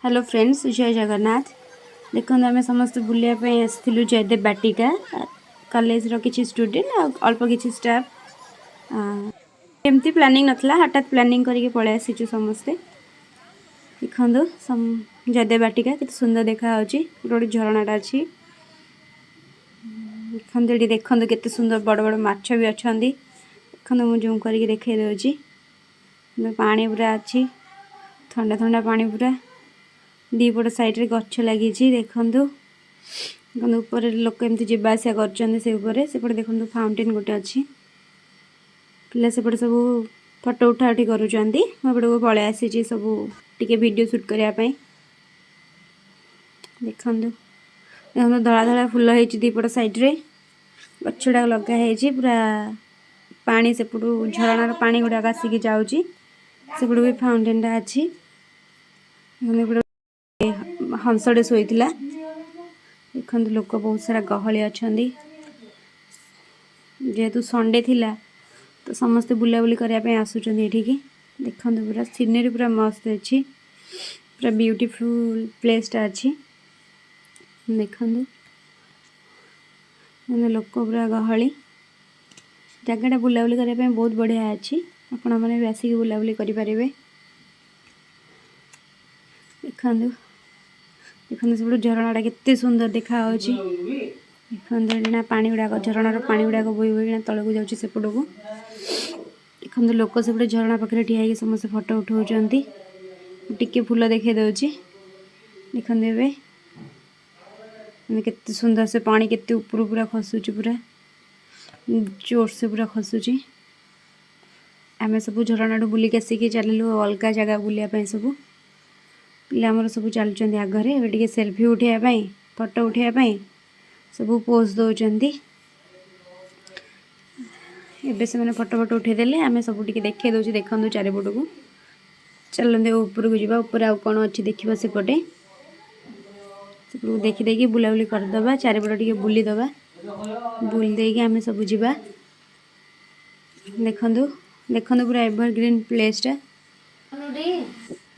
Hello friends, जय जगन्नाथ। देखो आम समस्त बुलायापी आसलु जयदेव बाटिका कॉलेज किसी स्टूडेंट अल्प किसी स्टाफ एमती प्लानिंग नथला, हठात प्लानिंग करके पलि आसीचु समस्ते। देखो जयदेव बाटिका कितने सुंदर देखा गोटे झरणाटा अच्छी। देखते देखते केते सुंदर बड़ बड़ माछ भी अच्छा। देखो मुझे जूम करके देखे दौची पानी पूरा अच्छी, ठंडा ठंडा पानी पूरा। दीपट साइड गच्छ लगी देखु ऊपर लोक एमती जावासिया करपटे देखो फाउंटेन गोटे अच्छी। पिला सेपटे सब फोटो उठा उठी करुँच को पलि आसी सब टे वीडियो शूट करने। देखो देखो धला धला फुल हो दीपट साइड्रे गछड़ा लगाई पूरा पानी सेपटू झरणार पानी गुड़ाक आसिक जाऊँगी। सेपटू भी फाउंटेनटा अच्छी। हंसटे शोला देखते लोक बहुत सारा गहली अच्छा। जेहेतु संडे थिला तो समस्ते बुलाबुली करने आसुँच एठिकी। देखते पूरा सीनरी पूरा मस्त अच्छी, पूरा ब्यूटीफुल प्लेसटा अच्छी। देखते लोक पूरा गहली जगटा बुलाबुली करने बहुत बढ़िया अच्छी। आपण मैंने भी आसिक बुलाबुली करें। देखो देखो सब झरणाटा केते सुंदर देखा। देखना पानी गुड़ाक झरणार पानी गुड़ाक बोई बोई तलक जाऊँगी सेपट को। देखो लोक सेपटे झरणा पाखे ठिया समस्त फोटो उठाऊँ। टिके फूल देखे दूची। देखते केते सुंदर से पानी केते ऊपर पूरा खसुची, पूरा जोर से पूरा खसुची। आम सब झरणा बुलिक आसिक चलू अलग जगह बुलायापी। सब पिला सब चलुँच आगे टे सेल्फी उठाई फोटो उठाई सब पोज दौरान। एबे से मैंने फोटो फोटो उठेदेले आम सब देखे दूसरी। देखो चारिपट को चलते ऊपर को जावा। ऊपर आउ कौन अच्छी देखा सेपटे सेपट देखी बुलाबुली करदे। चारिपट टे बुलीदे बुली देकी आम सब जावा। देखो देखो पूरा एवरग्रीन प्लेसटा।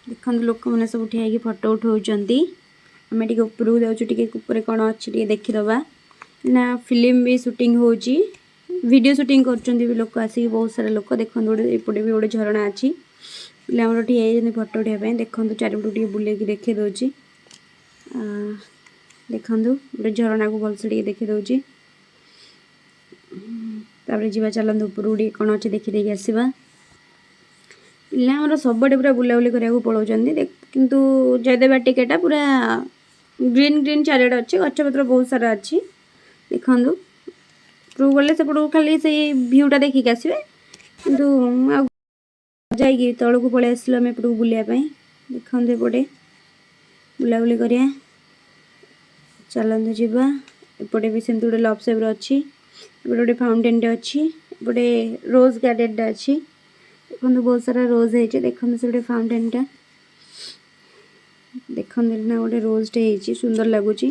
देखो लोक मैंने सब ठिया फोटो उठाऊँ। आम टे ऊपर को जाऊँ कौन अच्छी देखीदे ना। फिल्म भी शूटिंग हो वीडियो शूटिंग कर लोक आसिक बहुत सारा लोक। देखो एपटे भी गोटे झरणा अच्छी। पिला ठिया फोटो उठाई। देखो चारिपट बुले देखे दूची। देखो गोटे झरणा को भलसे देखे दूची। तापर जीवा चलते ऊपर कौन अच्छे देखी आसवा। पिला सबटे पूरा बुलाबुली करने पलाऊँ किंतु जयदेव बाटिकाटा पूरा ग्रीन ग्रीन चारिआडे अच्छी। गछपत्र बहुत सारा अच्छी। देखो ऊपर गले सेपट खाली से भ्यूटा देखिक आसवे किंतु जाइए तौक पलि आसलु आम एपट को बुलायापी। देखो एपटे बुलाबुली करिया चलते जावा। एपटे भी सेमती गोटे लव सेप अच्छी। एपटे गोटे फाउंटेन अच्छी। एपटे रोज गार्डन अच्छी। देखो बहुत सारा रोज है। देखो से गोटे फाउंटेनटा देखते ना गोटे रोजटे हो सुंदर लगुच।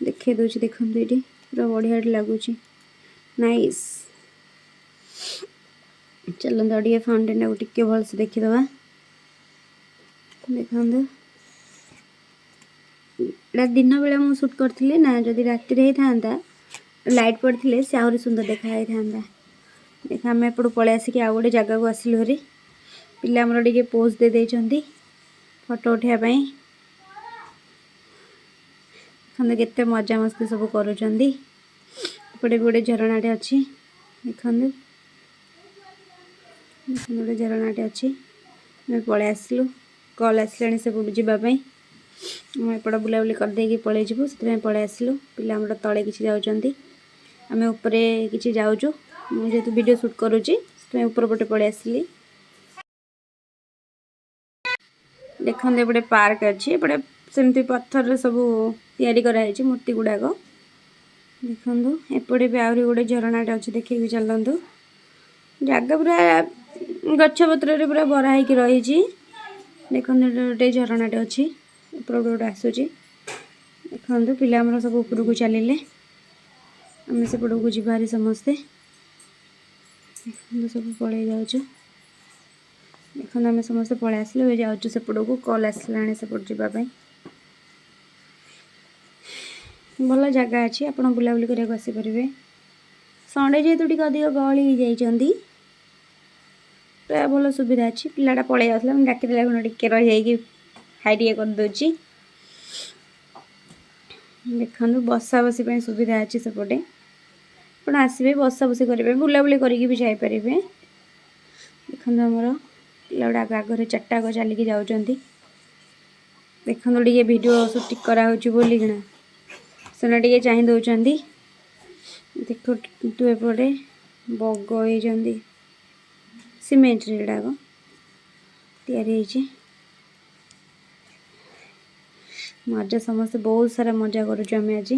देखे दूसरी देखो ये पूरा बढ़िया लगुच नाइस। चलते और फाउंटेन को टे भलसे देखीदे। देखो दिन बेला मुझे शूट करी ना, जदि राति था लाइट पड़े से आहरी सुंदर देखा था। देख आम एपट पलि आसिक आउ गोटे जगह को आसलु हेरी। पिला आमर टे पोज दे देइछंती फोटो उठाइबा। देखते केते मजा मस्ती सब करुँच। एपटे भी गोटे झरणाटे अच्छी। देखो गोटे झरणाटे अच्छी। पलि आसलु कल आसला से जावाई। एपट बुलाबुली करदे पलि जीवु से पलि आसलु। पिला तले किसी जाऊँच आम उपरे किसी जाऊँ। मुझे वीडियो शूट करुँची ऊपर पटे पलि आसली। देखो एपटे पार्क अच्छी। एपटे सेमती पत्थर सब तैयारी कराई मूर्ति गुड़ाक। देखो एपटे भी आहरी गोटे झरणाटे अच्छी। देखिए चलतु जगह पूरा गछपत्र पूरा भरा हो रही। देखो गोटे झरणाटे अच्छी। ऊपर गोटे आसूची। देखो पिला सब ऊपर को चलिए आम सेपट को जीवारी समस्ते। देखो सब पलि जाऊँ। देखो आम समस्त पलि आसलु जाऊँ सेपट को कल आसला सेपट जावाई। भल जगह अच्छी आप बुलाबुली करने आसीपारे संडे जेहेतु टी अधिक गहली हो जाती प्राय भल सुविधा अच्छी पिलाटा पलि आसा डाक टे रही खाई टे करदे देखो बसा बसी सुविधा अच्छी सेपटे आप आसवे बसा बसी करेंगे बुलाबुली करके भी जापर देखो आमर पिला गुड़ा आगे चार्टा आग चलिकी जाऊँच देखो टे वीडियो शूटिंग कराऊँगी बोलिकिना सेना टे चाह दौरान देखो तू एपटे बग होती सीमेंट गुड़ाक या मजा समस्ते बहुत सारा मजा करुँ आज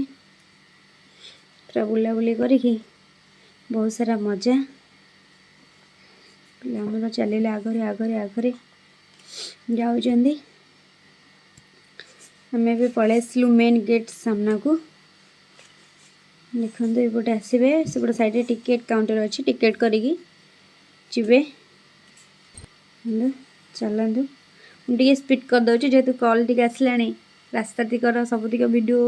पूरा बुलाबुली करी बहुत सारा मजा पिला चलिए आगरे आगरे आगरे जाऊँ आम भी पलि आसलु मेन गेट सामना को देखो ये आसवे से साइड टिकेट काउंटर अच्छी टिकेट करी जीवे चलतु मुझे स्पीड करदे जेहेतु कल टी आसला रास्ता तिकर सबुतिक वीडियो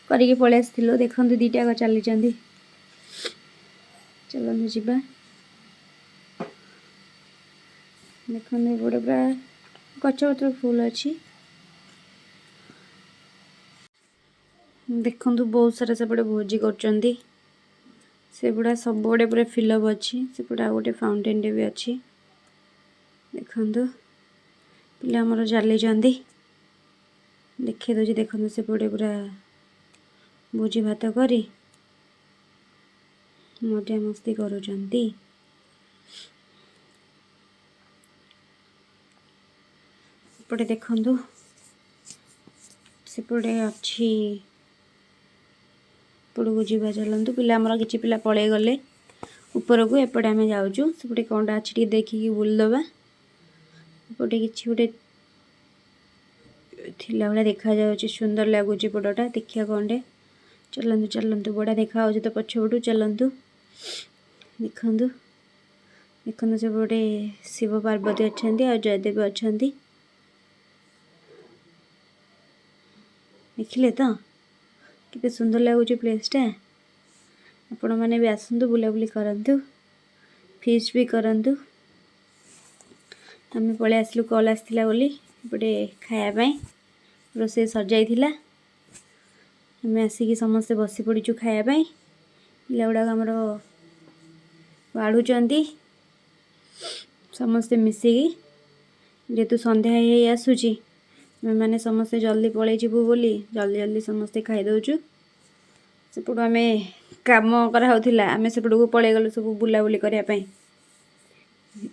करके पलि आसलु देखो दीटा चली चलतु जीवा देखो ये पूरा गच पत्र फुल अच्छी देखो बहुत सारा सेपटे भोजी कर गुड़ा सब बड़े पूरा फिलअप अच्छी सेपटे आ गए फाउंटेन भी अच्छी देखो पिला आमर चली देखे दूसरी देखो सेपटे पूरा भोजी भात करी मजा मस्ती करुँच सेपटे देखु सेपटे अच्छी को जीवा चलतु पिला आमर कि पिला पलि गले ऊपर को एपटे आम जाऊँ सेपटे कौन अच्छी देखिकी बुलदबा एपटे कि गोटे थिला भाया देखा जाऊँ सुंदर लगुच पटटा देखिया कौन चलतु चलतु बड़ा देखा तो पछपटू चलतु देखु देखो सेपटे शिव पार्वती अच्छा और जयदेव अच्छा देखिले तो कितने सुंदर लगुच प्लेसटा आपण मैंने भी आसतु बुलाबुली करंतु फीस्ट भी करंतु आम पलि आसलु कल आसला एपटे खायापाई रोसे सजाई आम आसिक समस्ते बसी पड़ीचु खायापाई पिला गुड़ाक आमर बाढ़ुंट समस्ते मिसिकी जेहेतु संध्या ही आसूची मैंने समस्ते जल्दी पलि जीवु बोली जल्दी जल्दी समस्ते खाई दौचु सेपटू आम कम कराला आम सेपट को पलि गलु सब बुलाबुली करने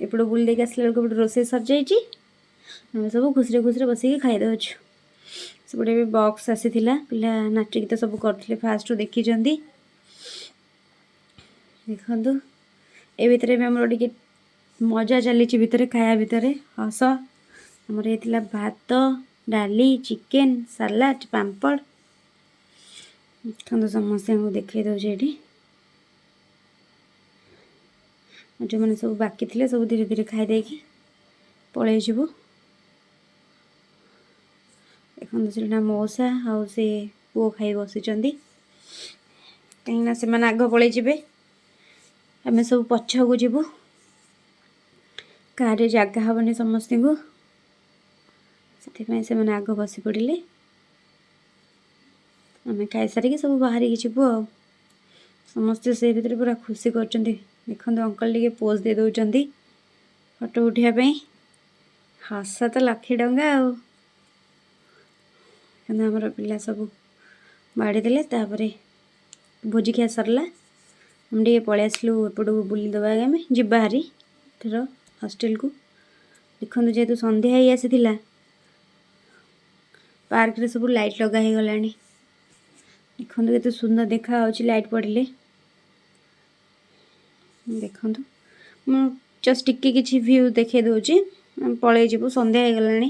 एपट बुल देक आसला बेलू रोसे सर जाइए आम सब खुशी खुशी बसिक खाई दौचु सेपटे भी बॉक्स आसी पिला नाच गीत सब करते फास्ट देखी देखु ए भितर भी आमर टे मजा चली भितर खाया भितर हस आमर ये भात डाली चिकेन सलाड पापड़ देखो समस्त देखे दौचे जो मैंने सब बाकी थे सब धीरे धीरे खाईदे पलि जीवु देखो से मौसा आ से पुओ खाई बसी कहीं से आग पलि जीवे आम सब पछ को जीवु कार जगह हेनी समस्त को से मैंने आग बसी पड़े आम खाई सारिकी सब बाहर जीवु आ समस्ते से भितर पूरा खुशी कर देखो अंकल टे पोज दे दौरान फोटो उठापी हस तो लक्षे टंका आमर पिला सब बाड़ी देले भोजी खिया सरला हम टे पलि आसलु एपट को बुली दबा आम जीवा हारी थर हॉस्टल को देखो जेहेतु संध्या ही आसी पार्क रे सब लाइट लगा ही गला देखो केते सुंदर देखा लाइट पड़े देखो जस्ट टिके किसी व्यू देखे दूची पलि जीवु संध्या हो गला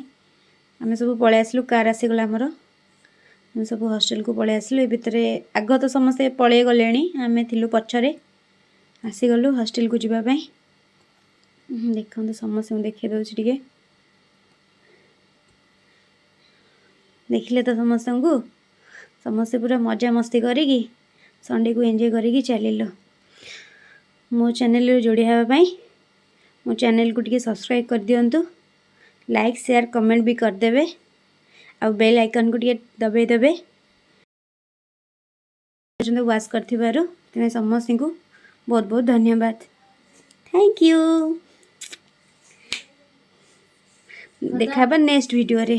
आम सब पलि आसलु कार आसीगला आमर आम सब हॉस्टल को पलि आसलु ए भितर आग तो समस्ते पलि गले आम थिलु पछरे आसीगलु हॉस्टल को जीवापाई देखो समस्त देखे दूची टिके देखिले तो समस्त को समस्ते पूरा मजा मस्ती करिकी संडे को एंजॉय करिकी चलिलु। मो चैनल जोड़ी हाँपाई मो चैनल को टिके सब्सक्राइब कर दियंतु, लाइक शेयर कमेंट भी करदेवे आ बेल आइकन को टिके दबाई देवे। वाच करथिबारु तमे समस्त को बहुत बहुत धन्यवाद। Thank you. देखा नेक्स्ट वीडियो रे।